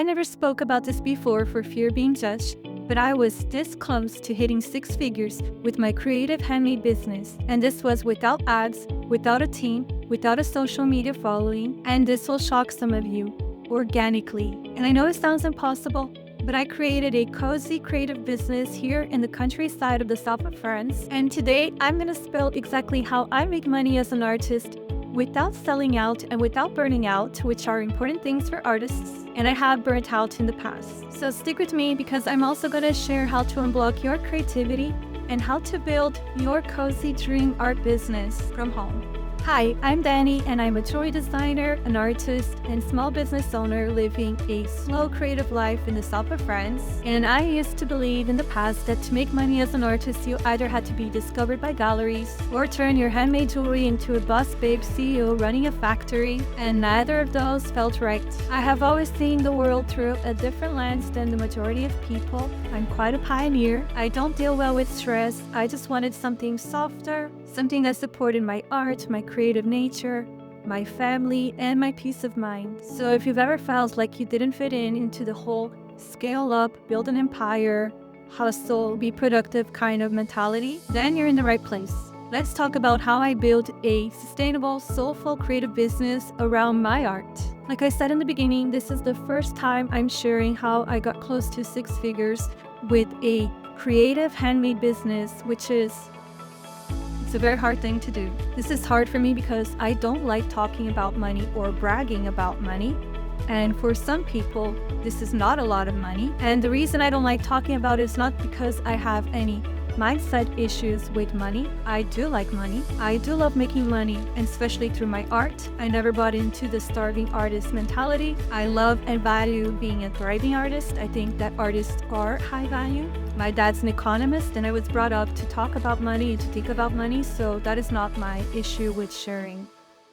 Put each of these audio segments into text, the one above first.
I never spoke about this before for fear of being judged, but I was this close to hitting six figures with my creative handmade business. And this was without ads, without a team, without a social media following, and this will shock some of you, organically. And I know it sounds impossible, but I created a cozy creative business here in the countryside of the south of France. And today I'm gonna spill exactly how I make money as an artist without selling out and without burning out, which are important things for artists. And I have burnt out in the past. So stick with me because I'm also gonna share how to unblock your creativity and how to build your cozy dream art business from home. Hi, I'm Dani, and I'm a jewelry designer, an artist, and small business owner living a slow creative life in the south of France. And I used to believe in the past that to make money as an artist, you either had to be discovered by galleries or turn your handmade jewelry into a boss babe CEO running a factory, and neither of those felt right. I have always seen the world through a different lens than the majority of people. I'm quite a pioneer. I don't deal well with stress. I just wanted something softer, something that supported my art, my creative nature, my family, and my peace of mind. So if you've ever felt like you didn't fit into the whole scale up, build an empire, hustle, be productive kind of mentality, then you're in the right place. Let's talk about how I built a sustainable, soulful, creative business around my art. Like I said in the beginning, this is the first time I'm sharing how I got close to six figures with a creative handmade business, which is it's a very hard thing to do. This is hard for me because I don't like talking about money or bragging about money. And for some people, this is not a lot of money. And the reason I don't like talking about it is not because I have any mindset issues with money. I do like money. I do love making money, and especially through my art. I never bought into the starving artist mentality. I love and value being a thriving artist. I think that artists are high value. My dad's an economist, and I was brought up to talk about money and to think about money, so that is not my issue with sharing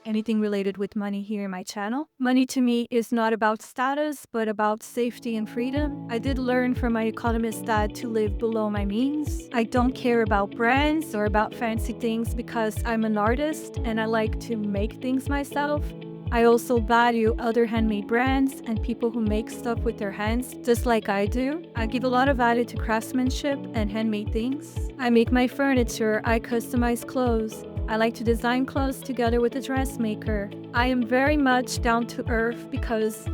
anything related with money here in my channel. Money to me is not about status, but about safety and freedom. I did learn from my economist dad to live below my means. I don't care about brands or about fancy things because I'm an artist and I like to make things myself. I also value other handmade brands and people who make stuff with their hands, just like I do. I give a lot of value to craftsmanship and handmade things. I make my furniture, I customize clothes. I like to design clothes together with a dressmaker. I am very much down to earth because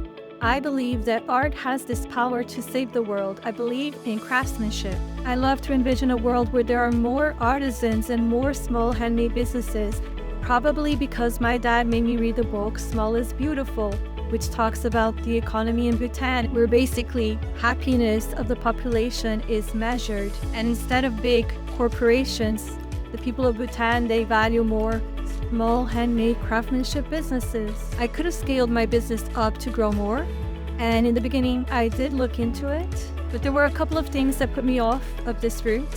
I believe that art has this power to save the world. I believe in craftsmanship. I love to envision a world where there are more artisans and more small handmade businesses, probably because my dad made me read the book Small is Beautiful, which talks about the economy in Bhutan, where basically happiness of the population is measured. And instead of big corporations, the people of Bhutan, they value more small handmade craftsmanship businesses. I could have scaled my business up to grow more, and in the beginning I did look into it, but there were a couple of things that put me off of this route.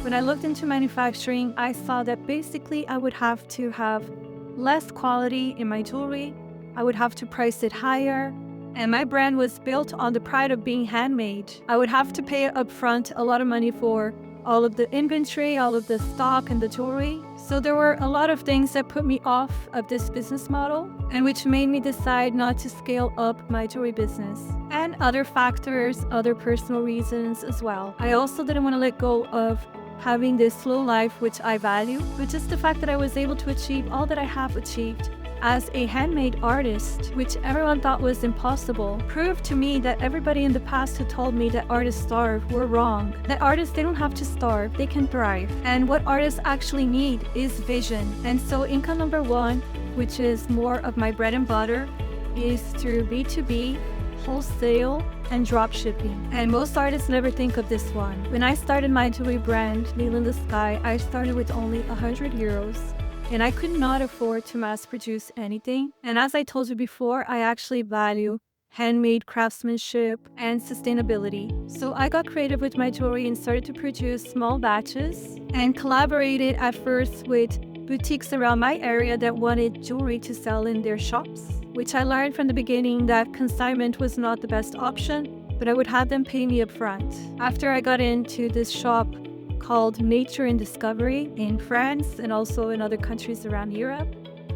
When I looked into manufacturing, I saw that basically I would have to have less quality in my jewelry, I would have to price it higher, and my brand was built on the pride of being handmade. I would have to pay upfront a lot of money for all of the inventory, all of the stock and the jewelry. So there were a lot of things that put me off of this business model and which made me decide not to scale up my jewelry business. And other factors, other personal reasons as well. I also didn't want to let go of having this slow life, which I value, but just the fact that I was able to achieve all that I have achieved as a handmade artist, which everyone thought was impossible, proved to me that everybody in the past who told me that artists starve were wrong. That artists, they don't have to starve, they can thrive. And what artists actually need is vision. And so income number one, which is more of my bread and butter, is through B2B, wholesale, and drop shipping. And most artists never think of this one. When I started my jewelry brand, Neil in the Sky, I started with only 100 euros. And I could not afford to mass produce anything. And as I told you before, I actually value handmade craftsmanship and sustainability. So I got creative with my jewelry and started to produce small batches and collaborated at first with boutiques around my area that wanted jewelry to sell in their shops, which I learned from the beginning that consignment was not the best option, but I would have them pay me up front. After I got into this shop called Nature and Discovery in France and also in other countries around Europe.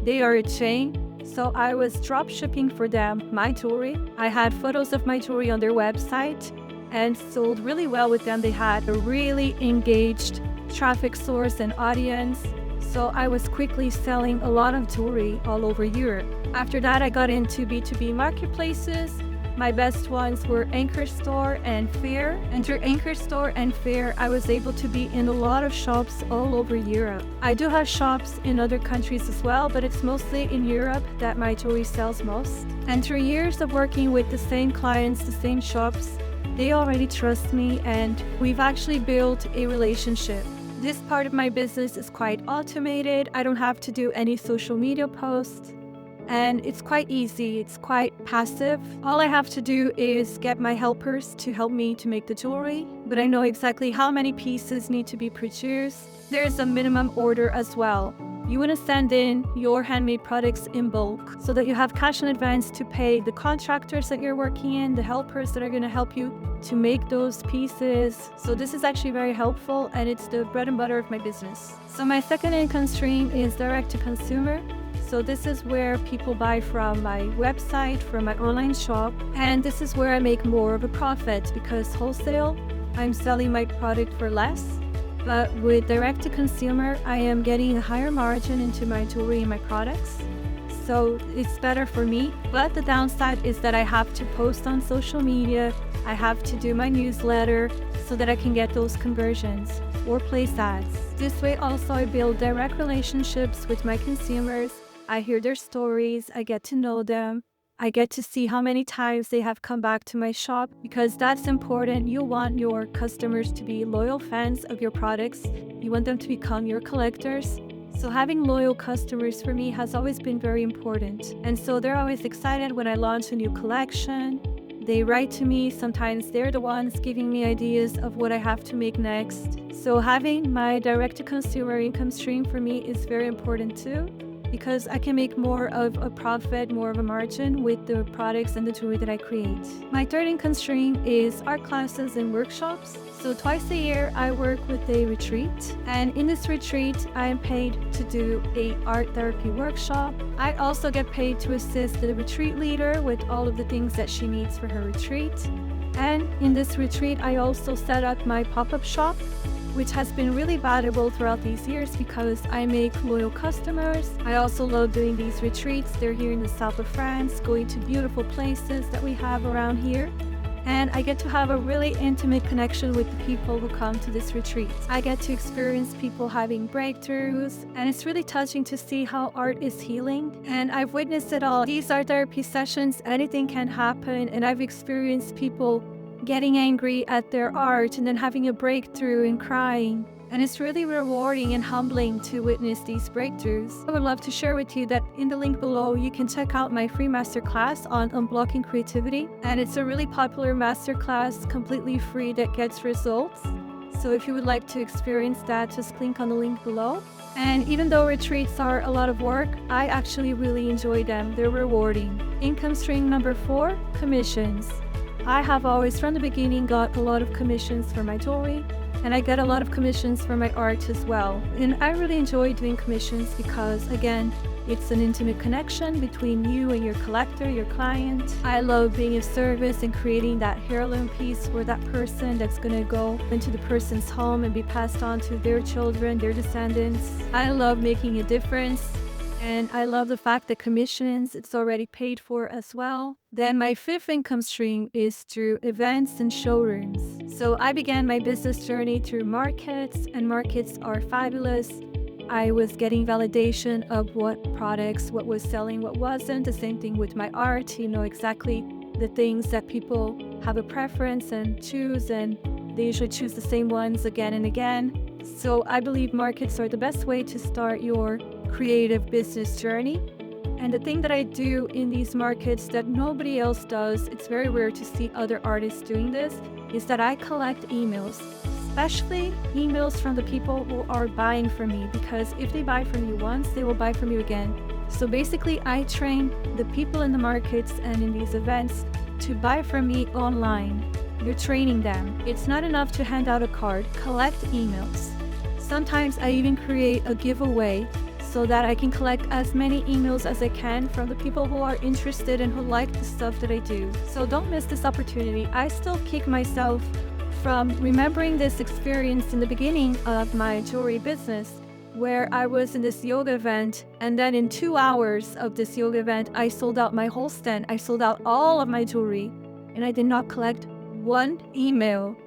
They are a chain, So I was drop shipping for them my jewelry. I had photos of my jewelry on their website and sold really well with them. They had a really engaged traffic source and audience. So I was quickly selling a lot of jewelry all over Europe. After that, I got into B2B marketplaces. My best ones were Anchor Store and Fair. And through Anchor Store and Fair, I was able to be in a lot of shops all over Europe. I do have shops in other countries as well, but it's mostly in Europe that my jewelry sells most. And through years of working with the same clients, the same shops, they already trust me, and we've actually built a relationship. This part of my business is quite automated. I don't have to do any social media posts. And it's quite easy, it's quite passive. All I have to do is get my helpers to help me to make the jewelry, but I know exactly how many pieces need to be produced. There's a minimum order as well. You want to send in your handmade products in bulk so that you have cash in advance to pay the contractors that you're working in, the helpers that are going to help you to make those pieces. So this is actually very helpful, and it's the bread and butter of my business. So my second income stream is direct to consumer. So this is where people buy from my website, from my online shop, and this is where I make more of a profit because wholesale, I'm selling my product for less. But with direct to consumer, I am getting a higher margin into my jewelry and my products. So it's better for me. But the downside is that I have to post on social media. I have to do my newsletter so that I can get those conversions or place ads. This way also I build direct relationships with my consumers. I hear their stories, I get to know them, I get to see how many times they have come back to my shop because that's important. You want your customers to be loyal fans of your products. You want them to become your collectors. So having loyal customers for me has always been very important. And so they're always excited when I launch a new collection. They write to me. Sometimes they're the ones giving me ideas of what I have to make next. So having my direct-to-consumer income stream for me is very important too, because I can make more of a profit, more of a margin with the products and the jewelry that I create. My third income stream is art classes and workshops. So twice a year, I work with a retreat. And in this retreat, I am paid to do a art therapy workshop. I also get paid to assist the retreat leader with all of the things that she needs for her retreat. And in this retreat, I also set up my pop-up shop, which has been really valuable throughout these years because I make loyal customers. I also love doing these retreats. They're here in the south of France, going to beautiful places that we have around here. And I get to have a really intimate connection with the people who come to this retreat. I get to experience people having breakthroughs, and it's really touching to see how art is healing. And I've witnessed it all. These art therapy sessions, anything can happen, and I've experienced people getting angry at their art and then having a breakthrough and crying. And it's really rewarding and humbling to witness these breakthroughs. I would love to share with you that in the link below, you can check out my free masterclass on unblocking creativity. And it's a really popular masterclass, completely free, that gets results. So if you would like to experience that, just click on the link below. And even though retreats are a lot of work, I actually really enjoy them. They're rewarding. Income stream number 4, commissions. I have always, from the beginning, got a lot of commissions for my jewelry, and I get a lot of commissions for my art as well. And I really enjoy doing commissions because, again, it's an intimate connection between you and your collector, your client. I love being of service and creating that heirloom piece for that person that's going to go into the person's home and be passed on to their children, their descendants. I love making a difference. And I love the fact that commissions, it's already paid for as well. Then my 5th income stream is through events and showrooms. So I began my business journey through markets, and markets are fabulous. I was getting validation of what products, what was selling, what wasn't. The same thing with my art, you know exactly the things that people have a preference and choose, and they usually choose the same ones again and again. So I believe markets are the best way to start your creative business journey. And the thing that I do in these markets that nobody else does, it's very rare to see other artists doing this, is that I collect emails, especially emails from the people who are buying from me, because if they buy from you once, they will buy from you again. So basically, I train the people in the markets and in these events to buy from me online. You're training them. It's not enough to hand out a card, collect emails. Sometimes I even create a giveaway so that I can collect as many emails as I can from the people who are interested and who like the stuff that I do. So don't miss this opportunity. I still kick myself from remembering this experience in the beginning of my jewelry business, where I was in this yoga event, and then in 2 hours of this yoga event, I sold out my whole stand. I sold out all of my jewelry, and I did not collect one email.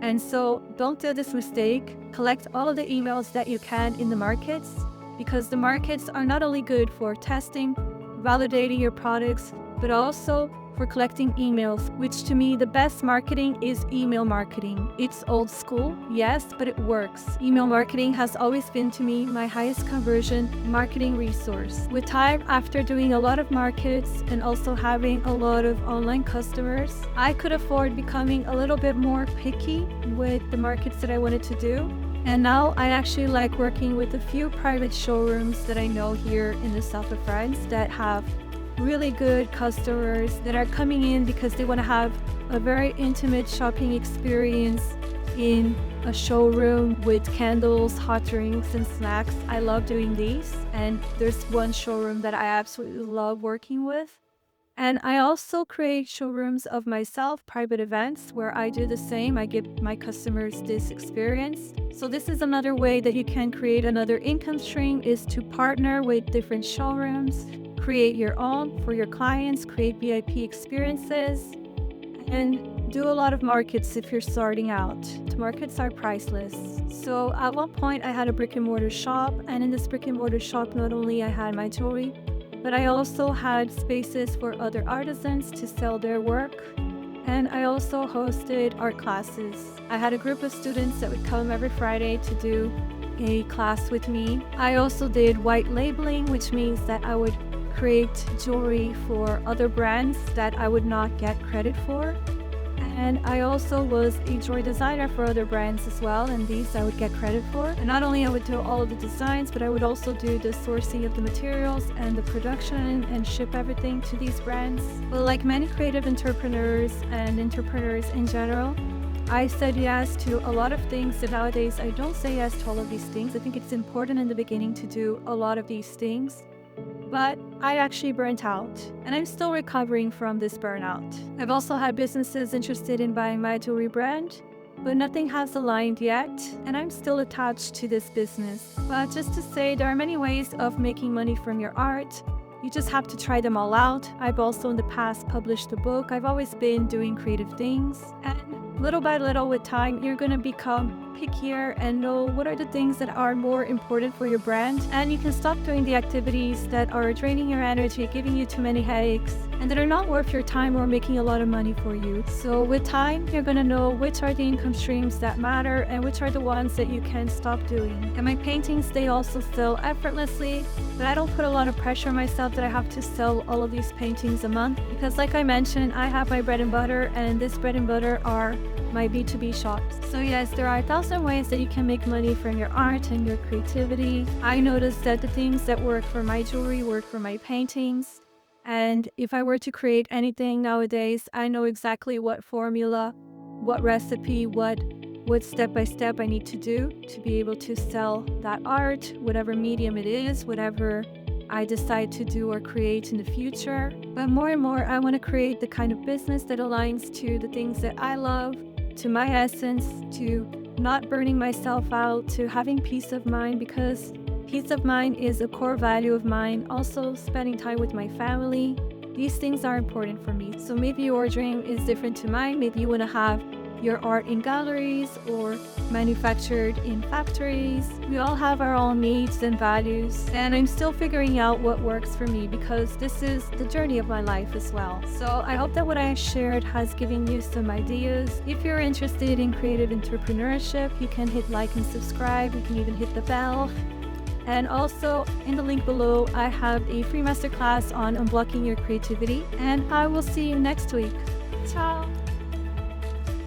And so don't do this mistake. Collect all of the emails that you can in the markets, because the markets are not only good for testing, validating your products, but also for collecting emails, which to me, the best marketing is email marketing. It's old school, yes, but it works. Email marketing has always been to me my highest conversion marketing resource. With time, after doing a lot of markets and also having a lot of online customers, I could afford becoming a little bit more picky with the markets that I wanted to do. And now I actually like working with a few private showrooms that I know here in the south of France that have really good customers that are coming in because they want to have a very intimate shopping experience in a showroom with candles, hot drinks, and snacks. I love doing these, and there's one showroom that I absolutely love working with. And I also create showrooms of myself, private events, where I do the same. I give my customers this experience. So this is another way that you can create another income stream, is to partner with different showrooms, create your own for your clients, create VIP experiences, and do a lot of markets if you're starting out. The markets are priceless. So at one point I had a brick and mortar shop, and in this brick and mortar shop, not only I had my jewelry, but I also had spaces for other artisans to sell their work. And I also hosted art classes. I had a group of students that would come every Friday to do a class with me. I also did white labeling, which means that I would create jewelry for other brands that I would not get credit for. And I also was a jewelry designer for other brands as well, and these I would get credit for. And not only I would do all of the designs, but I would also do the sourcing of the materials and the production and ship everything to these brands. But like many creative entrepreneurs and entrepreneurs in general, I said yes to a lot of things, and nowadays I don't say yes to all of these things. I think it's important in the beginning to do a lot of these things. But I actually burnt out, and I'm still recovering from this burnout. I've also had businesses interested in buying my jewelry brand, but nothing has aligned yet, and I'm still attached to this business. But just to say, there are many ways of making money from your art. You just have to try them all out. I've also in the past published a book. I've always been doing creative things, and little by little with time, you're going to become pickier and know what are the things that are more important for your brand. And you can stop doing the activities that are draining your energy, giving you too many headaches, and that are not worth your time or making a lot of money for you. So with time, you're going to know which are the income streams that matter and which are the ones that you can stop doing. And my paintings, they also sell effortlessly, but I don't put a lot of pressure on myself that I have to sell all of these paintings a month, because like I mentioned, I have my bread and butter, and this bread and butter are my B2B shops. So yes, there are 1,000 ways that you can make money from your art and your creativity. I noticed that the things that work for my jewelry work for my paintings. And if I were to create anything nowadays, I know exactly what formula, what recipe, what step by step I need to do to be able to sell that art, whatever medium it is, whatever I decide to do or create in the future. But more and more, I want to create the kind of business that aligns to the things that I love, to my essence, to not burning myself out, to having peace of mind, because peace of mind is a core value of mine. Also, spending time with my family. These things are important for me. So maybe your dream is different to mine. Maybe you want to have your art in galleries or manufactured in factories. We all have our own needs and values, and I'm still figuring out what works for me, because this is the journey of my life as well. So I hope that what I shared has given you some ideas. If you're interested in creative entrepreneurship, you can hit like and subscribe. You can even hit the bell. And also in the link below, I have a free masterclass on unblocking your creativity, and I will see you next week. Ciao!